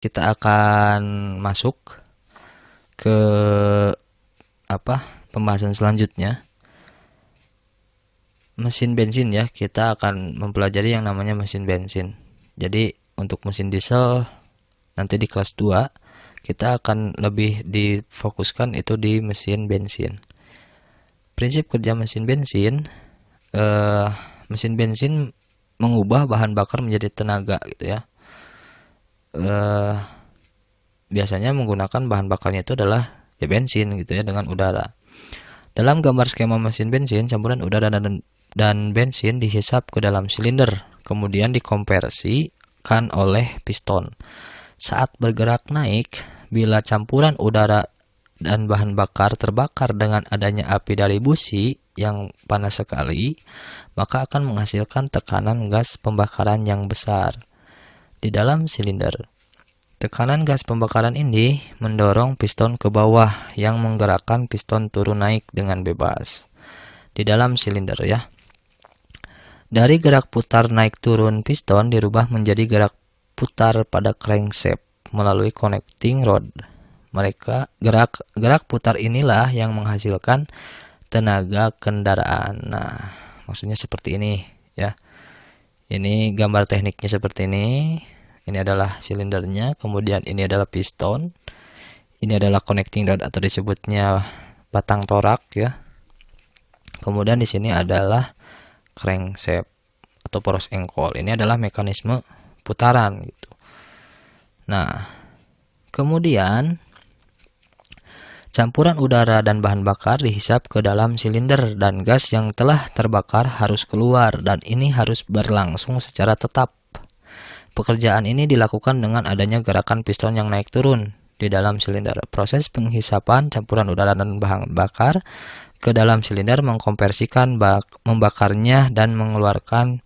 kita akan masuk ke pembahasan selanjutnya, mesin bensin ya. Kita akan mempelajari yang namanya mesin bensin. Jadi untuk mesin diesel nanti di kelas 2 kita akan lebih difokuskan itu di mesin bensin. Prinsip kerja mesin bensin, mesin bensin mengubah bahan bakar menjadi tenaga gitu ya. Biasanya menggunakan bahan bakarnya itu adalah ya bensin gitu ya, dengan udara. Dalam gambar skema mesin bensin, campuran udara dan bensin dihisap ke dalam silinder, kemudian dikompresikan oleh piston. Saat bergerak naik, bila campuran udara dan bahan bakar terbakar dengan adanya api dari busi yang panas sekali, maka akan menghasilkan tekanan gas pembakaran yang besar di dalam silinder. Tekanan gas pembakaran ini mendorong piston ke bawah yang menggerakkan piston turun naik dengan bebas di dalam silinder ya. Dari gerak putar naik turun piston dirubah menjadi gerak putar pada crankshaft melalui connecting rod. Gerak putar inilah yang menghasilkan tenaga kendaraan. Nah, maksudnya seperti ini ya. Ini gambar tekniknya seperti ini. Ini adalah silindernya, kemudian ini adalah piston. Ini adalah connecting rod atau disebutnya batang torak ya. Kemudian di sini adalah crankshaft atau poros engkol. Ini adalah mekanisme putaran gitu. Nah, kemudian campuran udara dan bahan bakar dihisap ke dalam silinder dan gas yang telah terbakar harus keluar, dan ini harus berlangsung secara tetap. Pekerjaan ini dilakukan dengan adanya gerakan piston yang naik turun di dalam silinder. Proses penghisapan campuran udara dan bahan bakar ke dalam silinder mengkompresikan membakarnya dan mengeluarkan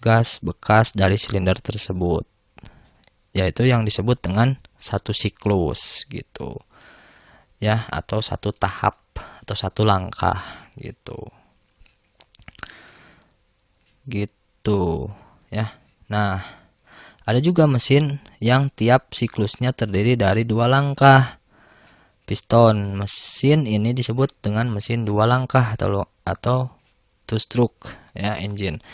gas bekas dari silinder tersebut, yaitu yang disebut dengan satu siklus gitu ya, atau satu tahap atau satu langkah gitu ya. Nah, ada juga mesin yang tiap siklusnya terdiri dari 2 langkah piston. Mesin ini disebut dengan mesin 2 langkah atau two stroke ya engine.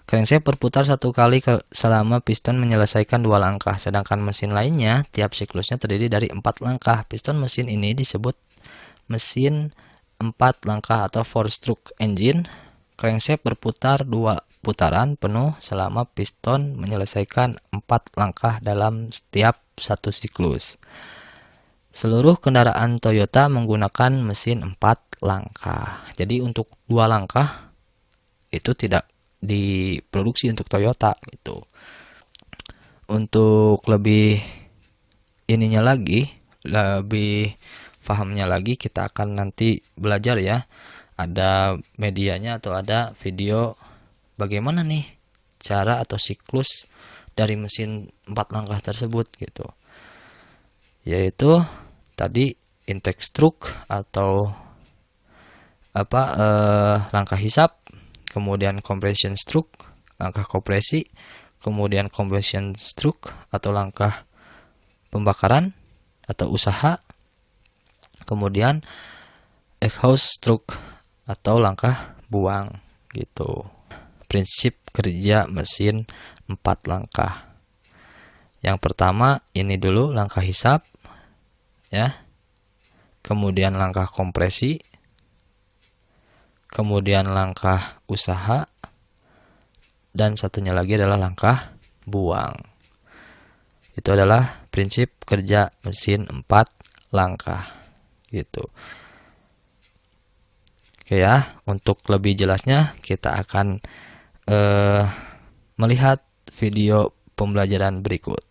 Crankshaft berputar 1 kali selama piston menyelesaikan 2 langkah, sedangkan mesin lainnya tiap siklusnya terdiri dari 4 langkah. Piston mesin ini disebut mesin 4 langkah atau 4 stroke engine. Crankshaft berputar 2 putaran penuh selama piston menyelesaikan 4 langkah dalam setiap satu siklus. Seluruh kendaraan Toyota menggunakan mesin 4 langkah. Jadi untuk 2 langkah itu tidak diproduksi untuk Toyota gitu. Untuk lebih ininya lagi, lebih pahamnya lagi, kita akan nanti belajar ya. Ada medianya atau ada video bagaimana nih cara atau siklus dari mesin 4 langkah tersebut gitu. Yaitu tadi intake stroke atau langkah hisap, kemudian compression stroke, langkah kompresi, kemudian combustion stroke atau langkah pembakaran atau usaha, kemudian exhaust stroke atau langkah buang gitu. Prinsip kerja mesin 4 langkah. Yang pertama ini dulu langkah hisap ya. Kemudian langkah kompresi, kemudian langkah usaha, dan satunya lagi adalah langkah buang. Itu adalah prinsip kerja mesin 4 langkah gitu. Oke ya, untuk lebih jelasnya kita akan melihat video pembelajaran berikut.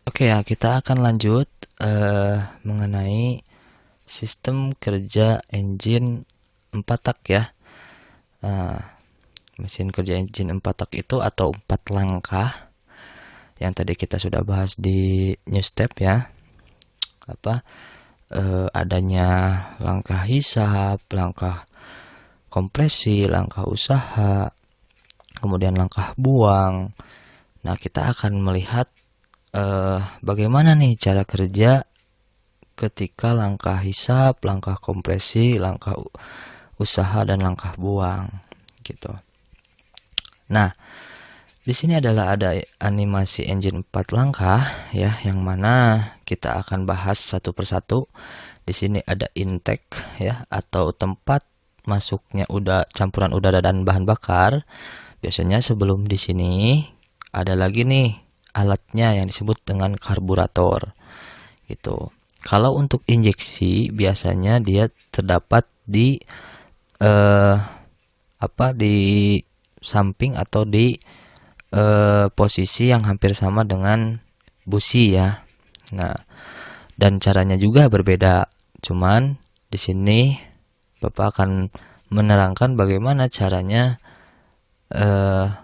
Oke ya, kita akan lanjut mengenai sistem kerja engine 4 tak ya. Mesin kerja engine 4 tak itu atau 4 langkah yang tadi kita sudah bahas di new step ya. Adanya langkah hisap, langkah kompresi, langkah usaha, kemudian langkah buang. Nah, kita akan melihat bagaimana nih cara kerja ketika langkah hisap, langkah kompresi, langkah usaha dan langkah buang gitu. Nah, di sini adalah ada animasi engine 4 langkah ya, yang mana kita akan bahas satu persatu. Di sini ada intake ya, atau tempat masuknya campuran udara dan bahan bakar. Biasanya sebelum di sini ada lagi nih alatnya yang disebut dengan karburator gitu. Kalau untuk injeksi biasanya dia terdapat di di samping atau di posisi yang hampir sama dengan busi ya. Nah, dan caranya juga berbeda. Cuman di sini Bapak akan menerangkan bagaimana caranya 4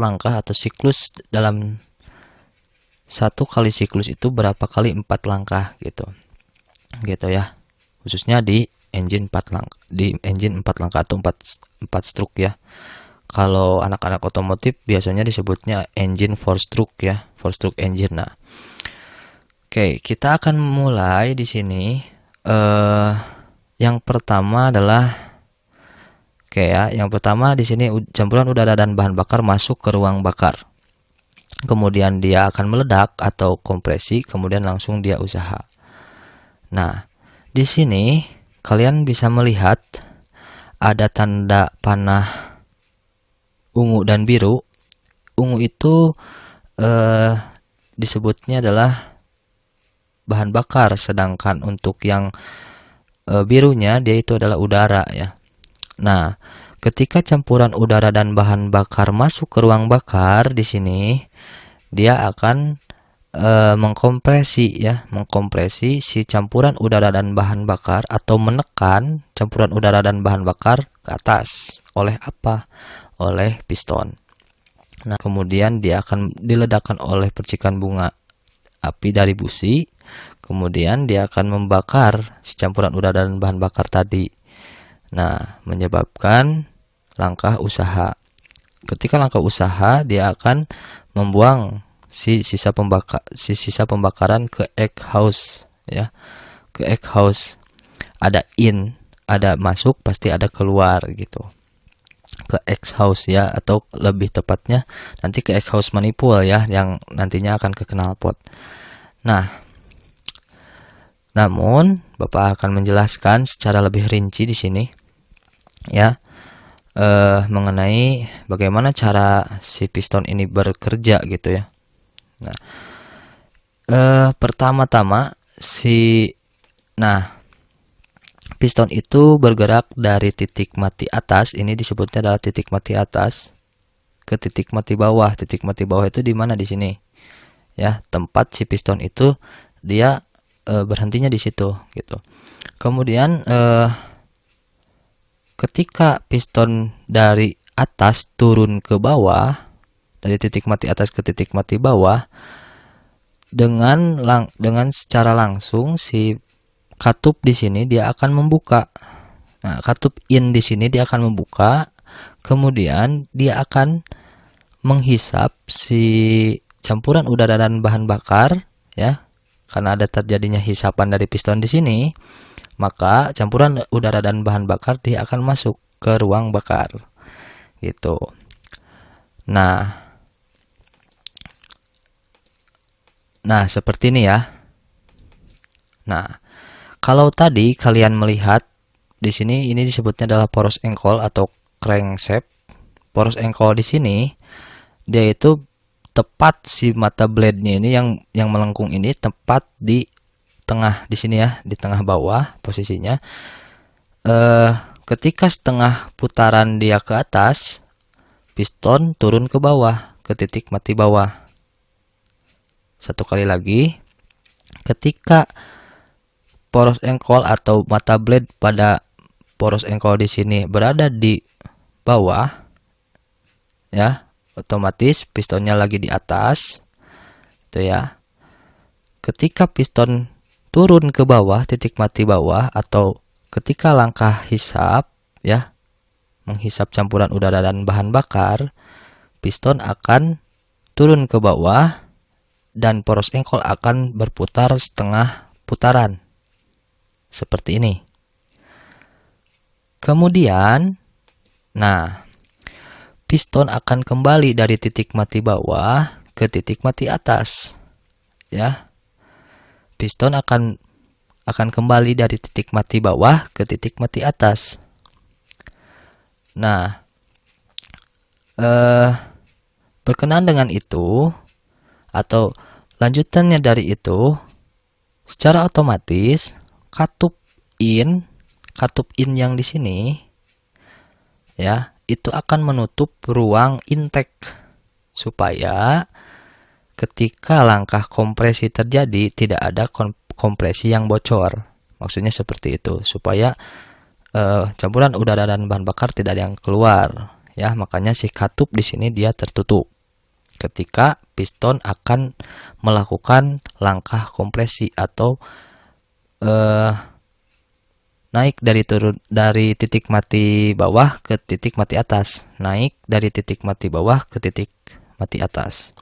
langkah atau siklus. Dalam satu kali siklus itu berapa kali 4 langkah gitu ya, khususnya di engine 4 langkah atau 4 stroke ya. Kalau anak-anak otomotif biasanya disebutnya engine 4 stroke ya, 4 stroke engine. Nah, oke, kita akan mulai di sini. Yang pertama adalah yang pertama di sini campuran udara dan bahan bakar masuk ke ruang bakar. Kemudian dia akan meledak atau kompresi, kemudian langsung dia usaha. Nah, di sini kalian bisa melihat ada tanda panah ungu dan biru. Ungu itu disebutnya adalah bahan bakar, sedangkan untuk yang birunya dia itu adalah udara ya. Nah, ketika campuran udara dan bahan bakar masuk ke ruang bakar di sini, dia akan mengkompresi si campuran udara dan bahan bakar, atau menekan campuran udara dan bahan bakar ke atas. Oleh apa? Oleh piston. Nah, kemudian dia akan diledakkan oleh percikan bunga api dari busi. Kemudian dia akan membakar si campuran udara dan bahan bakar tadi. Nah, menyebabkan langkah usaha. Ketika langkah usaha, dia akan membuang si sisa pembakaran ke exhaust ya, ke exhaust. Ada in, ada masuk, pasti ada keluar gitu, ke exhaust ya, atau lebih tepatnya nanti ke exhaust manifold ya, yang nantinya akan ke knalpot. Nah, namun Bapak akan menjelaskan secara lebih rinci di sini ya, mengenai bagaimana cara si piston ini bekerja gitu ya. Nah, pertama-tama piston itu bergerak dari titik mati atas, ini disebutnya adalah titik mati atas, ke titik mati bawah. Titik mati bawah itu di mana? Di sini ya, tempat si piston itu dia berhentinya di situ gitu. Kemudian ketika piston dari atas turun ke bawah, dari titik mati atas ke titik mati bawah, dengan secara langsung si katup di sini dia akan membuka. Nah, katup in di sini dia akan membuka, kemudian dia akan menghisap si campuran udara dan bahan bakar ya. Karena ada terjadinya hisapan dari piston di sini, maka campuran udara dan bahan bakar dia akan masuk ke ruang bakar gitu. Nah, seperti ini ya. Nah, kalau tadi kalian melihat di sini, ini disebutnya adalah poros engkol atau crankshaft. Poros engkol di sini dia itu tepat si mata blade-nya ini yang melengkung ini tepat di tengah di sini ya, di tengah bawah posisinya. Ketika setengah putaran dia ke atas, piston turun ke bawah, ke titik mati bawah. Satu kali lagi, ketika poros engkol atau mata blade pada poros engkol di sini berada di bawah ya, otomatis pistonnya lagi di atas itu ya. Ketika piston turun ke bawah, titik mati bawah, atau ketika langkah hisap ya, menghisap campuran udara dan bahan bakar, piston akan turun ke bawah dan poros engkol akan berputar setengah putaran. Seperti ini. Kemudian, nah, piston akan kembali dari titik mati bawah ke titik mati atas. Ya. Piston akan kembali dari titik mati bawah ke titik mati atas. Nah, berkenaan dengan itu, atau lanjutannya dari itu, secara otomatis katup in yang di sini, ya, itu akan menutup ruang intake supaya ketika langkah kompresi terjadi tidak ada kompresi yang bocor. Maksudnya seperti itu, supaya campuran udara dan bahan bakar tidak ada yang keluar, ya. Makanya si katup di sini dia tertutup ketika piston akan melakukan langkah kompresi atau naik dari titik mati bawah ke titik mati atas, naik dari titik mati bawah ke titik mati atas.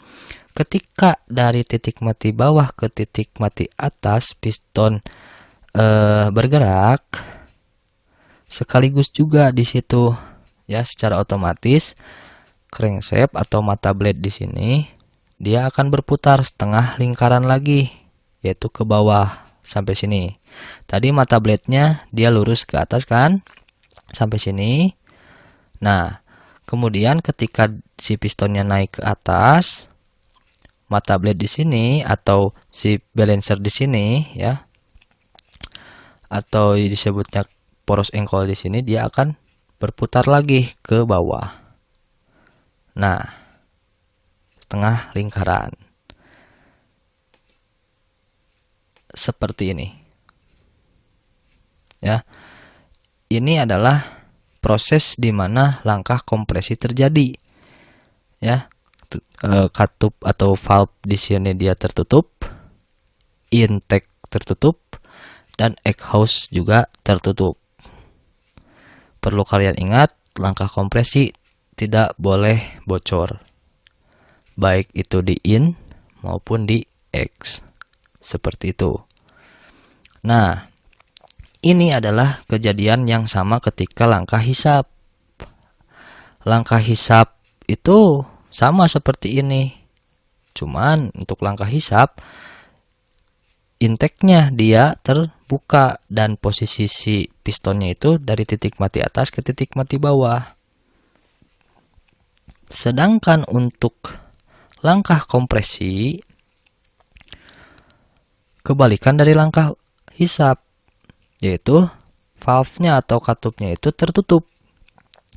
Ketika dari titik mati bawah ke titik mati atas piston bergerak, sekaligus juga di situ, ya, secara otomatis crankshaft atau mata blade di sini dia akan berputar setengah lingkaran lagi, yaitu ke bawah sampai sini. Tadi mata blade-nya dia lurus ke atas kan, sampai sini. Nah, kemudian ketika si pistonnya naik ke atas, mata blade di sini atau si balancer di sini, ya, atau disebutnya poros engkol di sini, dia akan berputar lagi ke bawah. Nah, setengah lingkaran. Seperti ini. Ya. Ini adalah proses di mana langkah kompresi terjadi. Ya. Katup atau valve di sini dia tertutup, intake tertutup, dan exhaust juga tertutup. Perlu kalian ingat, langkah kompresi tidak boleh bocor, baik itu di in maupun di ex. Seperti itu. Nah, ini adalah kejadian yang sama ketika langkah hisap. Langkah hisap itu sama seperti ini. Cuman untuk langkah hisap, intake-nya dia terbuka dan posisi si pistonnya itu dari titik mati atas ke titik mati bawah. Sedangkan untuk langkah kompresi, kebalikan dari langkah hisap, yaitu valve-nya atau katupnya itu tertutup,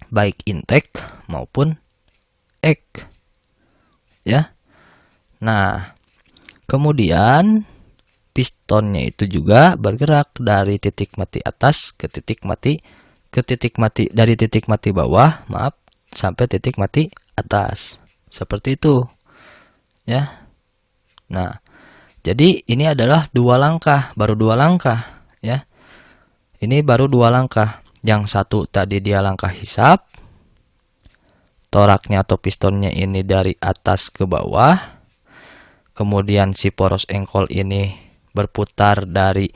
baik intake maupun egg. Ya. Nah, kemudian pistonnya itu juga bergerak dari titik mati atas ke titik mati dari titik mati bawah, sampai titik mati atas. Seperti itu. Ya. Nah, jadi ini adalah baru dua langkah, ya. Ini baru dua langkah. Yang satu tadi dia langkah hisap. Toraknya atau pistonnya ini dari atas ke bawah. Kemudian si poros engkol ini berputar dari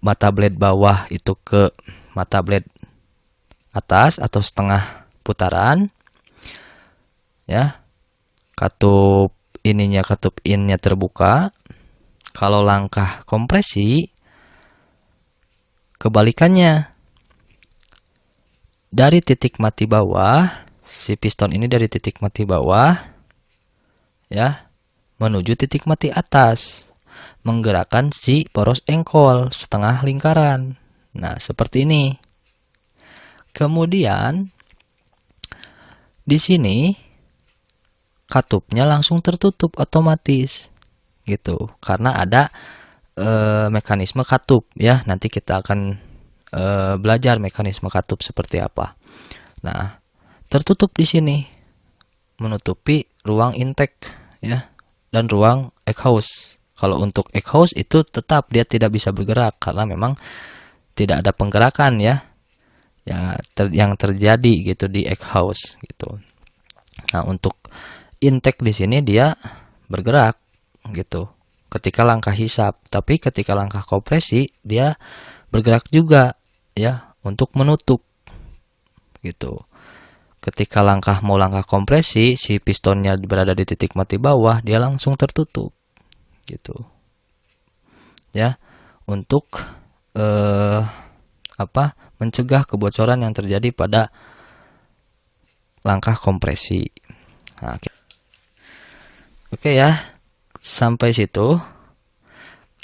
mata blade bawah itu ke mata blade atas atau setengah putaran. Ya. Katup innya terbuka. Kalau langkah kompresi, kebalikannya. Dari titik mati bawah, si piston ini dari titik mati bawah, ya, menuju titik mati atas, menggerakkan si poros engkol setengah lingkaran. Nah, seperti ini. Kemudian di sini katupnya langsung tertutup otomatis, gitu, karena ada mekanisme katup, ya. Nanti kita akan belajar mekanisme katup seperti apa. Nah, tertutup di sini menutupi ruang intake, ya, dan ruang exhaust. Kalau untuk exhaust itu tetap dia tidak bisa bergerak karena memang tidak ada penggerakan, ya, yang terjadi gitu di exhaust, gitu. Nah, untuk intake di sini dia bergerak gitu ketika langkah hisap, tapi ketika langkah kompresi dia bergerak juga ya untuk menutup gitu. Ketika mau langkah kompresi, si pistonnya berada di titik mati bawah, dia langsung tertutup gitu ya, untuk mencegah kebocoran yang terjadi pada langkah kompresi. Nah, oke ya, sampai situ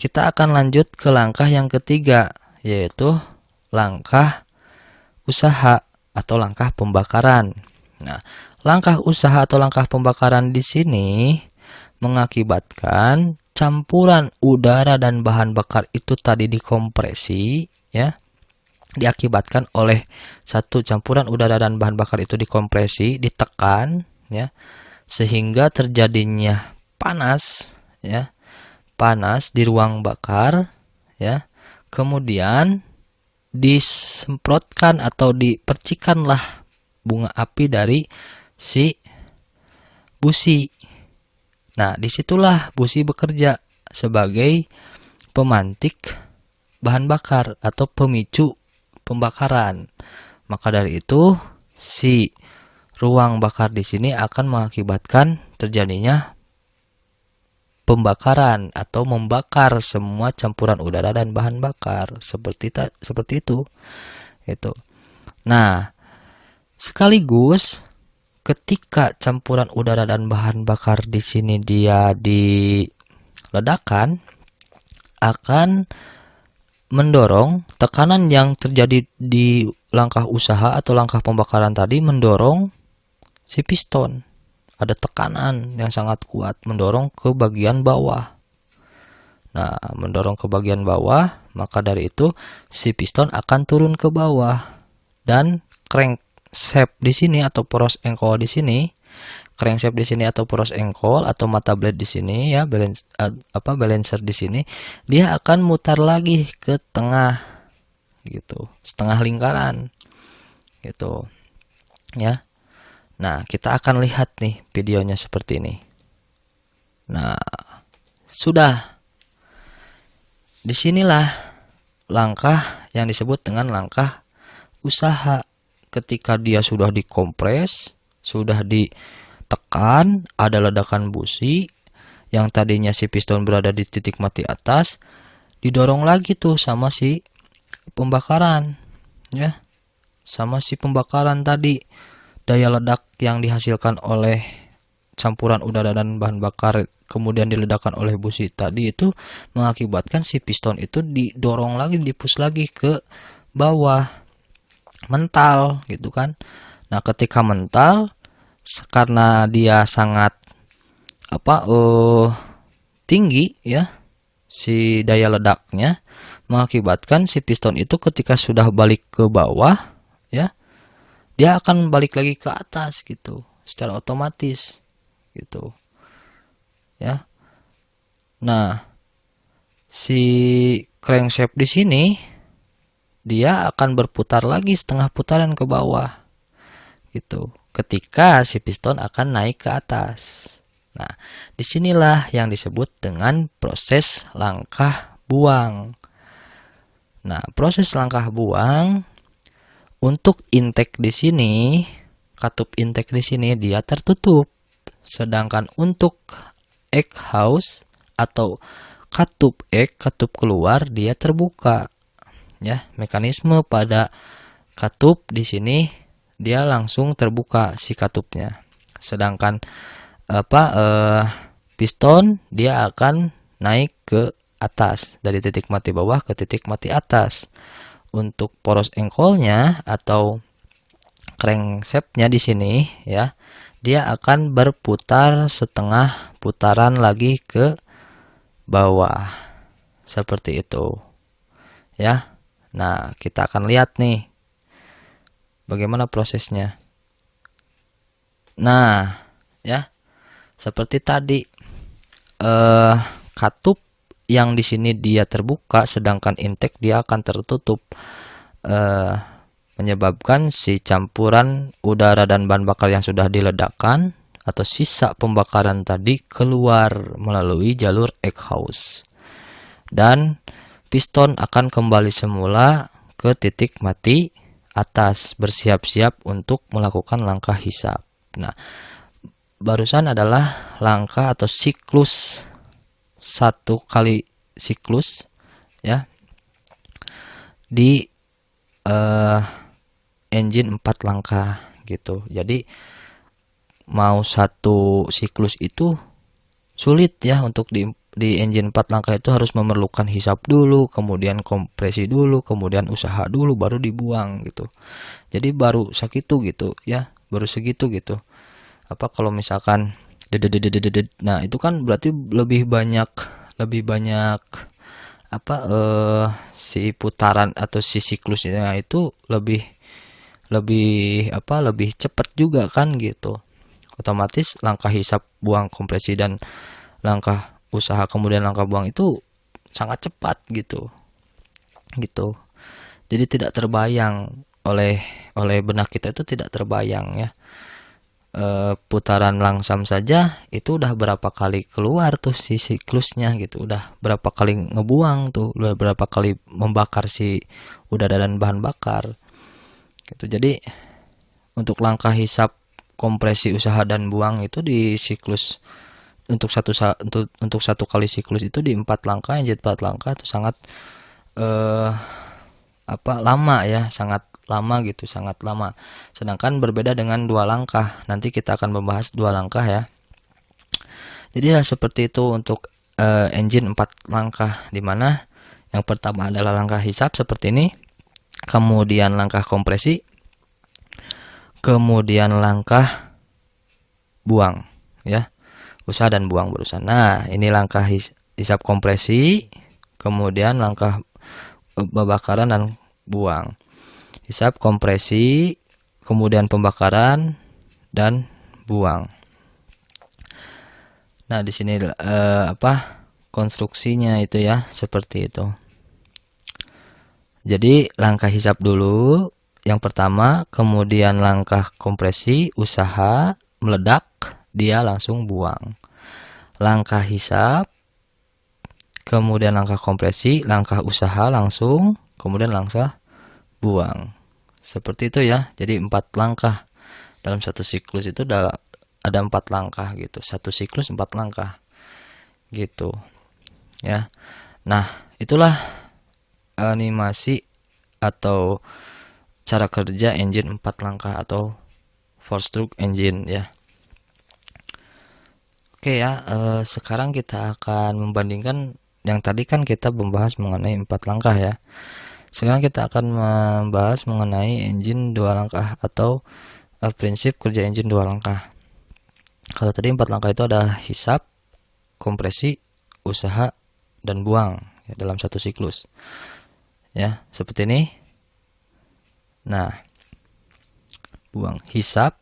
kita akan lanjut ke langkah yang ketiga, yaitu langkah usaha atau langkah pembakaran. Nah, langkah usaha atau langkah pembakaran di sini mengakibatkan campuran udara dan bahan bakar itu tadi dikompresi ya. Diakibatkan oleh satu campuran udara dan bahan bakar itu dikompresi, ditekan ya, sehingga terjadinya panas ya. Panas di ruang bakar ya. Kemudian disemprotkan atau dipercikanlah bunga api dari si busi. Nah, disitulah busi bekerja sebagai pemantik bahan bakar atau pemicu pembakaran. Maka dari itu, si ruang bakar di sini akan mengakibatkan terjadinya pembakaran atau membakar semua campuran udara dan bahan bakar seperti itu. Itu. Nah, sekaligus ketika campuran udara dan bahan bakar di sini dia diledakkan akan mendorong tekanan yang terjadi di langkah usaha atau langkah pembakaran tadi mendorong si piston. Ada tekanan yang sangat kuat mendorong ke bagian bawah. Nah, mendorong ke bagian bawah, maka dari itu si piston akan turun ke bawah dan crankshaft di sini atau poros engkol di sini, crankshaft di sini atau poros engkol atau mata blade di sini ya, balancer di sini, dia akan mutar lagi ke tengah gitu, setengah lingkaran gitu ya. Nah, kita akan lihat nih videonya seperti ini. Nah, sudah. Disinilah langkah yang disebut dengan langkah usaha. Ketika dia sudah dikompres, sudah ditekan, ada ledakan busi, yang tadinya si piston berada di titik mati atas, didorong lagi tuh sama si pembakaran. Ya, sama si pembakaran tadi. Daya ledak yang dihasilkan oleh campuran udara dan bahan bakar kemudian diledakkan oleh busi tadi itu mengakibatkan si piston itu didorong lagi, dipush lagi ke bawah, mental gitu kan. Nah, ketika mental karena dia sangat tinggi ya, si daya ledaknya mengakibatkan si piston itu ketika sudah balik ke bawah ya, dia akan balik lagi ke atas gitu secara otomatis gitu ya. Nah, si crankshaft di sini dia akan berputar lagi setengah putaran ke bawah gitu ketika si piston akan naik ke atas. Nah, disinilah yang disebut dengan proses langkah buang. Nah, proses langkah buang untuk intake di sini, katup intake di sini dia tertutup. Sedangkan untuk exhaust atau katup keluar dia terbuka. Ya, mekanisme pada katup di sini dia langsung terbuka si katupnya. Sedangkan piston dia akan naik ke atas dari titik mati bawah ke titik mati atas. Untuk poros engkolnya atau crankshaftnya di sini ya, dia akan berputar setengah putaran lagi ke bawah seperti itu ya. Nah, kita akan lihat nih bagaimana prosesnya. Nah ya, seperti tadi katup yang di sini dia terbuka, sedangkan intake dia akan tertutup, menyebabkan si campuran udara dan bahan bakar yang sudah diledakkan atau sisa pembakaran tadi keluar melalui jalur exhaust. Dan piston akan kembali semula ke titik mati atas, bersiap-siap untuk melakukan langkah hisap. Nah, barusan adalah langkah atau siklus, satu kali siklus ya di engine 4 langkah gitu. Jadi mau satu siklus itu sulit ya untuk di engine 4 langkah itu harus memerlukan hisap dulu, kemudian kompresi dulu, kemudian usaha dulu baru dibuang gitu. Jadi baru segitu gitu ya, baru segitu gitu. Apa kalau misalkan nah itu kan berarti lebih banyak apa si putaran atau si siklusnya itu lebih lebih cepat juga kan gitu. Otomatis langkah hisap, buang, kompresi, dan langkah usaha kemudian langkah buang itu sangat cepat gitu. Jadi tidak terbayang oleh benak kita, itu tidak terbayang ya. Putaran langsam saja itu udah berapa kali keluar tuh si siklusnya gitu, udah berapa kali ngebuang tuh, udah berapa kali membakar si udara dan bahan bakar gitu. Jadi untuk langkah hisap, kompresi, usaha, dan buang itu di siklus untuk satu kali siklus itu di 4 langkah, yang jadi 4 langkah itu sangat lama ya, sangat lama gitu, sangat lama. Sedangkan berbeda dengan 2 langkah. Nanti kita akan membahas 2 langkah ya. Jadi ya seperti itu untuk engine 4 langkah, dimana yang pertama adalah langkah hisap seperti ini, kemudian langkah kompresi, kemudian langkah buang ya, usaha dan buang barusan. Nah, ini langkah hisap kompresi, kemudian langkah pembakaran dan buang. Hisap, kompresi, kemudian pembakaran dan buang. Nah, di sini konstruksinya itu ya, seperti itu. Jadi langkah hisap dulu yang pertama, kemudian langkah kompresi, usaha, meledak, dia langsung buang. Langkah hisap, kemudian langkah kompresi, langkah usaha langsung, kemudian langkah buang. Seperti itu ya. Jadi 4 langkah dalam satu siklus itu ada 4 langkah gitu. Satu siklus 4 langkah gitu ya. Nah, itulah animasi atau cara kerja engine 4 langkah atau 4-stroke engine ya. Oke ya, sekarang kita akan membandingkan. Yang tadi kan kita membahas mengenai 4 langkah ya. Sekarang kita akan membahas mengenai engine 2 langkah atau prinsip kerja engine 2 langkah. Kalau tadi 4 langkah itu ada hisap, kompresi, usaha, dan buang ya, dalam satu siklus. Ya, seperti ini. Nah, buang, hisap,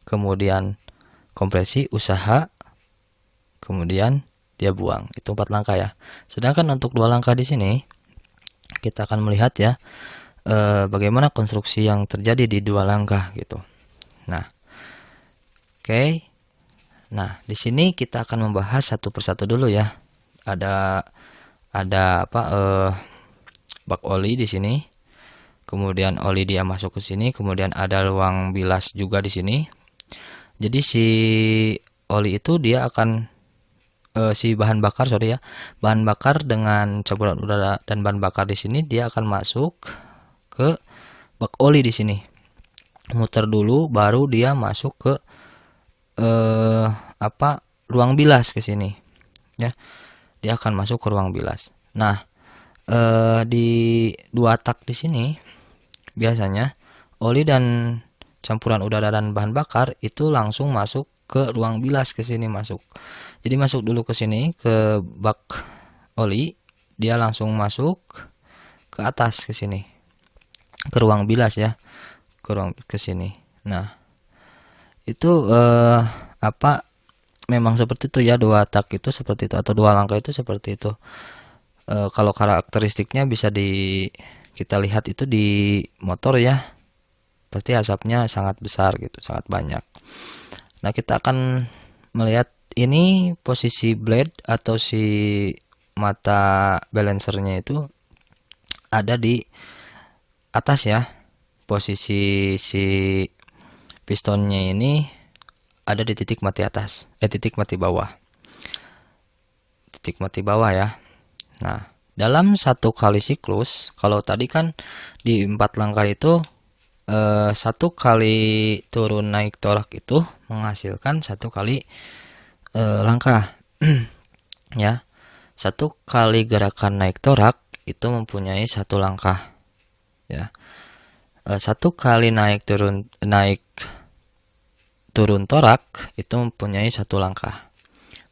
kemudian kompresi, usaha, kemudian dia buang. Itu 4 langkah ya. Sedangkan untuk 2 langkah di sini kita akan melihat ya bagaimana konstruksi yang terjadi di 2 langkah gitu. Nah, oke. Nah, di sini kita akan membahas satu persatu dulu ya. Ada bak oli di sini. Kemudian oli dia masuk ke sini, kemudian ada ruang bilas juga di sini. Jadi si oli itu dia akan si bahan bakar dengan campuran udara dan bahan bakar di sini, dia akan masuk ke bak oli di sini, muter dulu baru dia masuk ke ruang bilas ke sini ya, dia akan masuk ke ruang bilas. Nah, di 2 tak di sini biasanya oli dan campuran udara dan bahan bakar itu langsung masuk ke ruang bilas ke sini masuk. Jadi masuk dulu ke sini ke bak oli, dia langsung masuk ke atas ke sini, ke ruang bilas ya, ke sini. Nah, itu memang seperti itu ya, 2 tak itu seperti itu, atau 2 langkah itu seperti itu. Kalau karakteristiknya bisa kita lihat itu di motor ya, pasti asapnya sangat besar gitu, sangat banyak. Nah, kita akan melihat ini posisi blade atau si mata balancernya itu ada di atas ya. Posisi si pistonnya ini ada di titik mati atas, titik mati bawah. Titik mati bawah ya. Nah, dalam satu kali siklus, kalau tadi kan di 4 langkah itu satu kali turun naik torak itu menghasilkan satu kali langkah ya. Satu kali gerakan naik torak itu mempunyai satu langkah ya. Satu kali naik turun torak itu mempunyai satu langkah,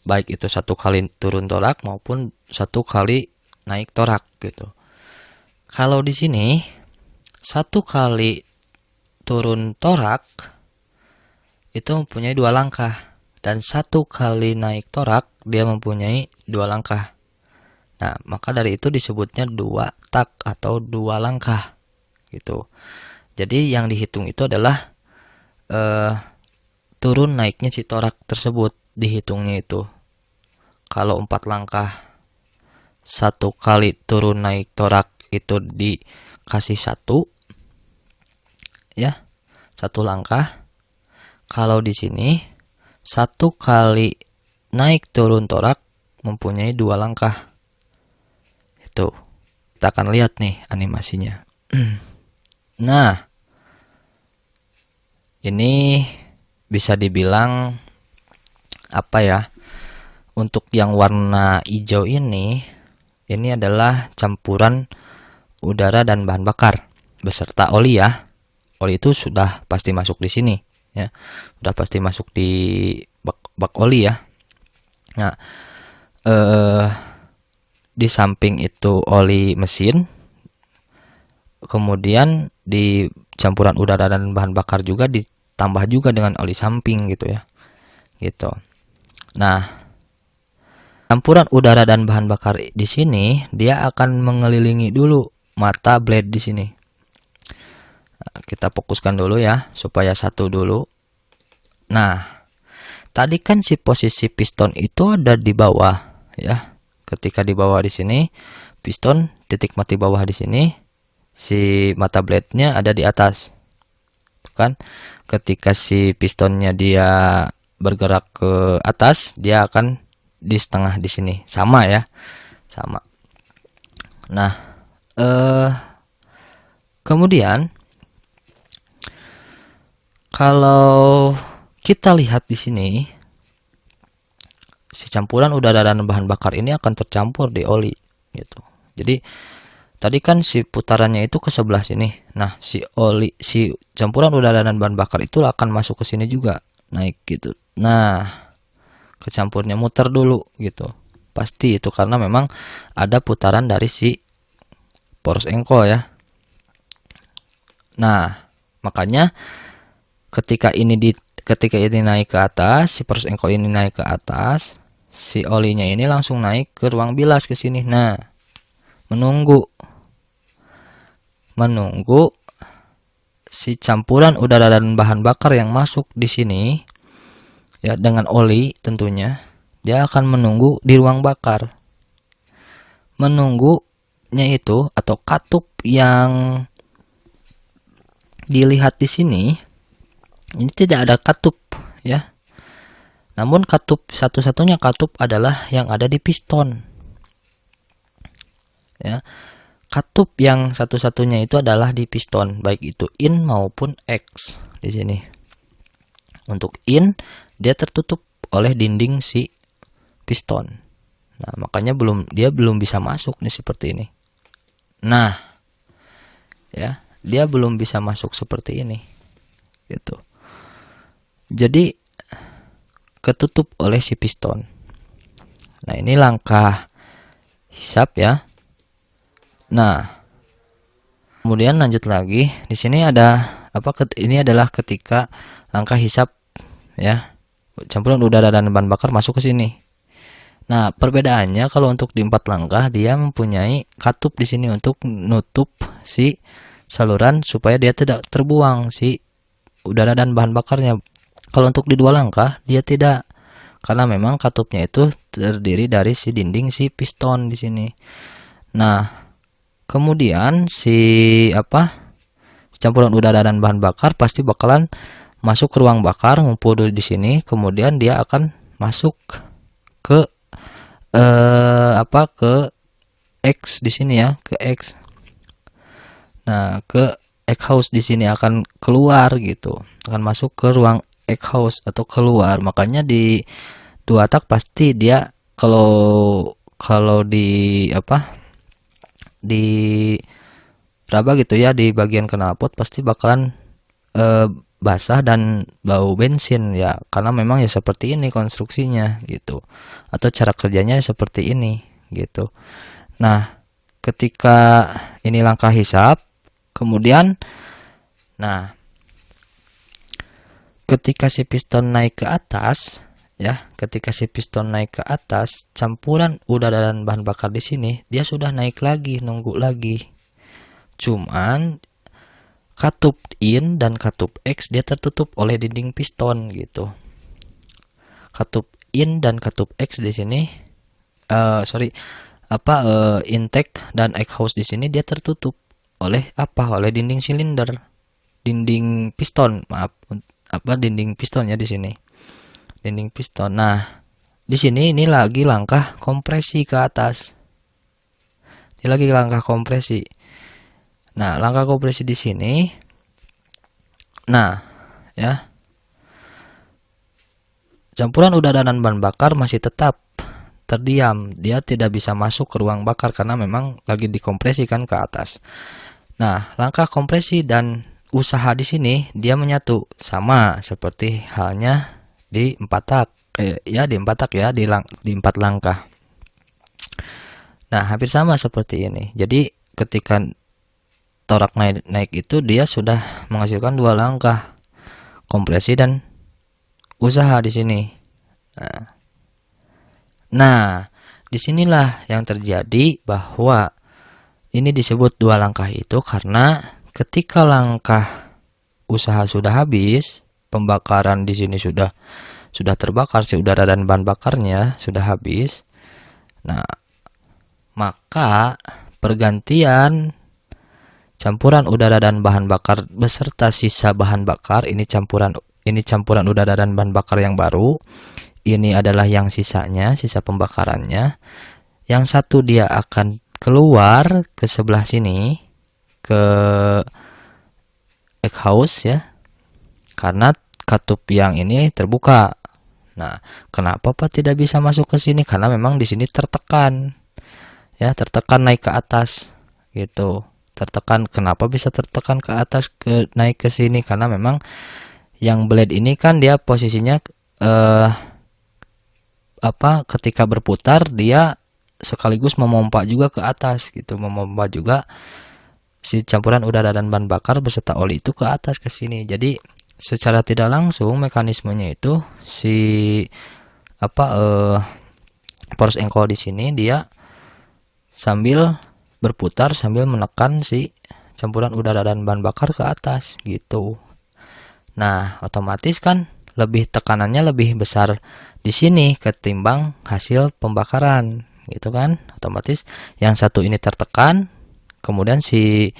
baik itu satu kali turun torak maupun satu kali naik torak gitu. Kalau di sini satu kali turun torak itu mempunyai 2 langkah, dan satu kali naik torak dia mempunyai 2 langkah. Nah, maka dari itu disebutnya 2 tak atau 2 langkah gitu. Jadi yang dihitung itu adalah turun naiknya si torak tersebut, dihitungnya itu. Kalau 4 langkah, satu kali turun naik torak itu dikasih 1 ya, 1 langkah. Kalau di sini satu kali naik turun torak mempunyai 2 langkah. Itu kita akan lihat nih animasinya. Nah, ini bisa dibilang apa ya, untuk yang warna hijau ini adalah campuran udara dan bahan bakar beserta oli ya. Oli itu sudah pasti masuk di sini ya, sudah pasti masuk di bak oli ya. Nah, di samping itu oli mesin, kemudian di campuran udara dan bahan bakar juga ditambah juga dengan oli samping gitu ya, gitu. Nah, campuran udara dan bahan bakar di sini dia akan mengelilingi dulu mata blade di sini. Nah, kita fokuskan dulu ya supaya satu dulu. Nah, tadi kan si posisi piston itu ada di bawah ya. Ketika di bawah di sini, piston titik mati bawah di sini, si mata blade-nya ada di atas. Kan? Ketika si pistonnya dia bergerak ke atas, dia akan di setengah di sini. Sama ya. Sama. Nah, kemudian kalau kita lihat di sini, si campuran udara dan bahan bakar ini akan tercampur di oli gitu. Jadi tadi kan si putarannya itu ke sebelah sini. Nah, si campuran udara dan bahan bakar itu akan masuk ke sini juga, naik gitu. Nah, kecampurnya muter dulu gitu. Pasti itu karena memang ada putaran dari si poros engkol ya. Nah, makanya ketika ini naik ke atas, si poros engkol ini naik ke atas, si olinya ini langsung naik ke ruang bilas ke sini. Nah, menunggu si campuran udara dan bahan bakar yang masuk di sini ya, dengan oli tentunya, dia akan menunggu di ruang bakar. Menunggunya itu atau katup yang dilihat di sini ini tidak ada katup ya. Namun katup satu-satunya katup adalah yang ada di piston. Ya. Katup yang satu-satunya itu adalah di piston, baik itu in maupun X di sini. Untuk in dia tertutup oleh dinding si piston. Nah, makanya dia belum bisa masuk nih seperti ini. Nah, ya, dia belum bisa masuk seperti ini. Gitu. Jadi ketutup oleh si piston. Nah, ini langkah hisap ya. Nah, kemudian lanjut lagi. Di sini ada apa? Ini adalah ketika langkah hisap ya. Campuran udara dan bahan bakar masuk ke sini. Nah, perbedaannya kalau untuk di 4 langkah dia mempunyai katup di sini untuk nutup si saluran supaya dia tidak terbuang si udara dan bahan bakarnya. Kalau untuk di 2 langkah dia tidak, karena memang katupnya itu terdiri dari si dinding si piston di sini. Nah, kemudian si campuran udara dan bahan bakar pasti bakalan masuk ke ruang bakar, ngumpul dulu di sini, kemudian dia akan masuk ke ke X di sini ya, ke X. Nah, ke X house di sini akan keluar gitu, akan masuk ke ruang X house atau keluar. Makanya di 2 tak pasti dia kalau kalau di raba gitu ya, di bagian knalpot pasti bakalan basah dan bau bensin ya, karena memang ya seperti ini konstruksinya gitu, atau cara kerjanya seperti ini gitu. Nah, ketika ini langkah hisap, kemudian nah ketika si piston naik ke atas ya, ketika si piston naik ke atas, campuran udara dan bahan bakar di sini dia sudah naik lagi, nunggu lagi. Cuman katup in dan katup X dia tertutup oleh dinding piston gitu. Katup in dan katup X di sini intake dan exhaust di sini dia tertutup oleh oleh dinding silinder, dinding piston, dinding pistonnya di sini, dinding piston. Nah, di sini ini lagi langkah kompresi ke atas, ini lagi langkah kompresi. Nah, langkah kompresi di sini, nah ya, campuran udara dan bahan bakar masih tetap terdiam, dia tidak bisa masuk ke ruang bakar karena memang lagi dikompresikan ke atas. Nah, langkah kompresi dan usaha di sini dia menyatu, sama seperti halnya di 4 tak di 4 tak ya, di 4 langkah. Nah, hampir sama seperti ini. Jadi ketika torak naik itu dia sudah menghasilkan 2 langkah kompresi dan usaha di sini. Nah, disinilah yang terjadi bahwa ini disebut 2 langkah itu karena ketika langkah usaha sudah habis, pembakaran di sini sudah terbakar, si udara dan bahan bakarnya sudah habis. Nah, maka pergantian campuran udara dan bahan bakar beserta sisa bahan bakar, ini campuran udara dan bahan bakar yang baru. Ini adalah yang sisanya, sisa pembakarannya. Yang satu dia akan keluar ke sebelah sini, ke exhaust ya, karena katup yang ini terbuka. Nah, kenapa Pak tidak bisa masuk ke sini? Karena memang di sini tertekan, ya, tertekan naik ke atas, gitu. Tertekan, kenapa bisa tertekan ke atas, naik ke sini? Karena memang yang blade ini kan dia posisinya ketika berputar dia sekaligus memompa juga ke atas gitu, memompa juga si campuran udara dan bahan bakar beserta oli itu ke atas ke sini. Jadi secara tidak langsung mekanismenya itu si force angle di sini dia sambil berputar sambil menekan si campuran udara dan bahan bakar ke atas gitu. Nah, otomatis kan lebih tekanannya lebih besar di sini ketimbang hasil pembakaran gitu kan. Otomatis yang satu ini tertekan, kemudian sisa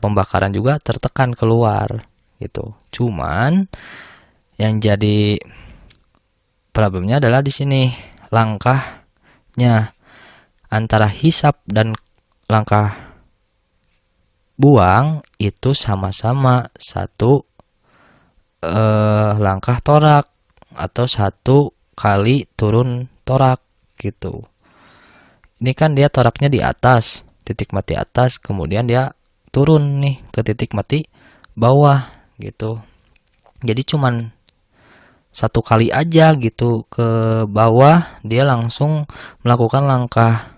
pembakaran juga tertekan keluar gitu. Cuman yang jadi problemnya adalah di sini langkahnya antara hisap dan langkah buang itu sama-sama satu langkah torak atau 1 kali turun torak gitu. Ini kan dia toraknya di atas, titik mati atas, kemudian dia turun nih ke titik mati bawah gitu. Jadi cuman 1 kali aja gitu ke bawah, dia langsung melakukan langkah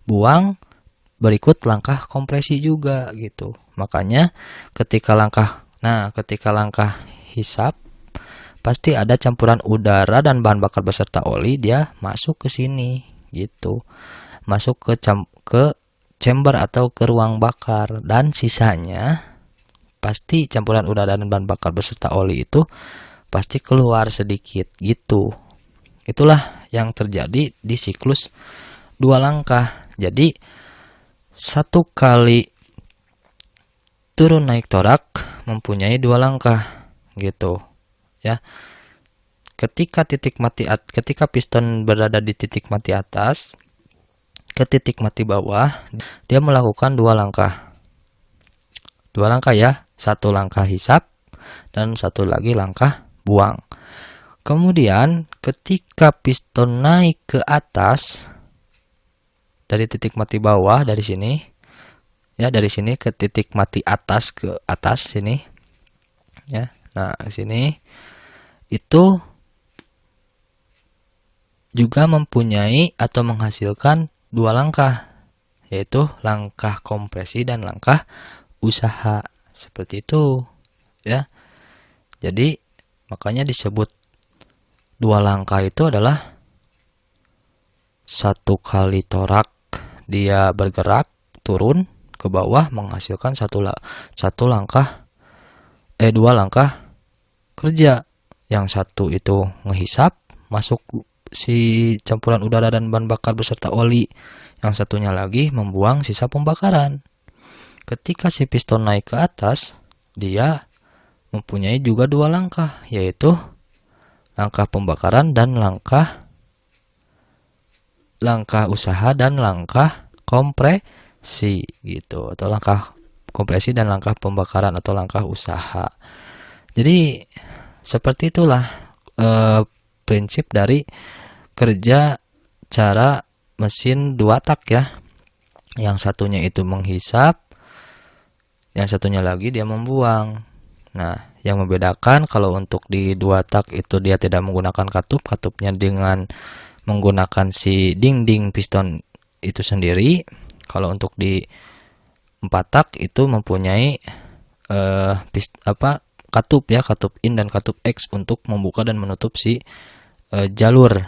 buang, berikut langkah kompresi juga gitu. Makanya ketika langkah hisap pasti ada campuran udara dan bahan bakar beserta oli, dia masuk ke sini gitu, masuk ke chamber atau ke ruang bakar, dan sisanya pasti campuran udara dan bahan bakar beserta oli itu pasti keluar sedikit gitu. Itulah yang terjadi di siklus 2 langkah. Jadi 1 kali turun naik torak mempunyai 2 langkah gitu ya. Ketika piston berada di titik mati atas ke titik mati bawah, dia melakukan 2 langkah. 2 langkah ya, 1 langkah hisap dan 1 lagi langkah buang. Kemudian ketika piston naik ke atas dari titik mati bawah, dari sini ya, dari sini ke titik mati atas, ke atas sini ya. Nah, sini itu juga mempunyai atau menghasilkan 2 langkah, yaitu langkah kompresi dan langkah usaha. Seperti itu ya. Jadi makanya disebut 2 langkah itu adalah 1 kali torak dia bergerak turun ke bawah menghasilkan 2 langkah kerja. Yang satu itu ngehisap, masuk si campuran udara dan bahan bakar beserta oli. Yang satunya lagi membuang sisa pembakaran. Ketika si piston naik ke atas, dia mempunyai juga 2 langkah, yaitu langkah pembakaran dan langkah usaha dan langkah kompresi gitu, atau langkah kompresi dan langkah pembakaran atau langkah usaha. Jadi seperti itulah prinsip dari kerja cara mesin 2 tak ya. Yang satunya itu menghisap, yang satunya lagi dia membuang. Nah, yang membedakan kalau untuk di 2 tak itu dia tidak menggunakan katup, katupnya dengan menggunakan si dinding piston itu sendiri. Kalau untuk di 4 tak itu mempunyai katup ya, katup in dan katup X untuk membuka dan menutup si jalur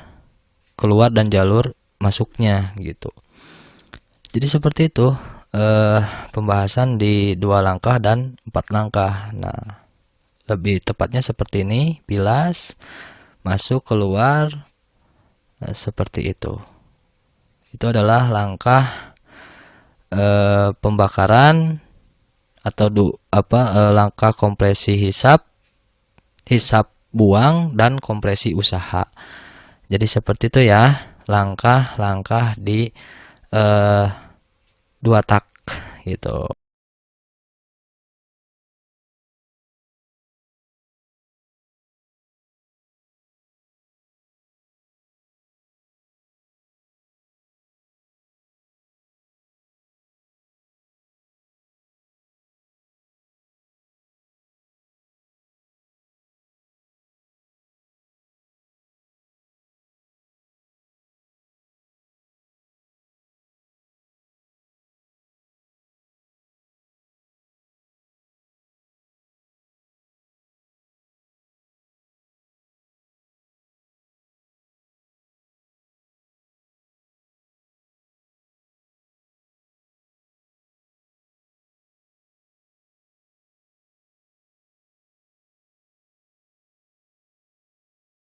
keluar dan jalur masuknya gitu. Jadi seperti itu pembahasan di 2 langkah dan 4 langkah. Nah, lebih tepatnya seperti ini, bilas, masuk, keluar, seperti itu. Itu adalah langkah pembakaran atau langkah kompresi hisap buang dan kompresi usaha. Jadi seperti itu ya langkah-langkah di 2 tak gitu.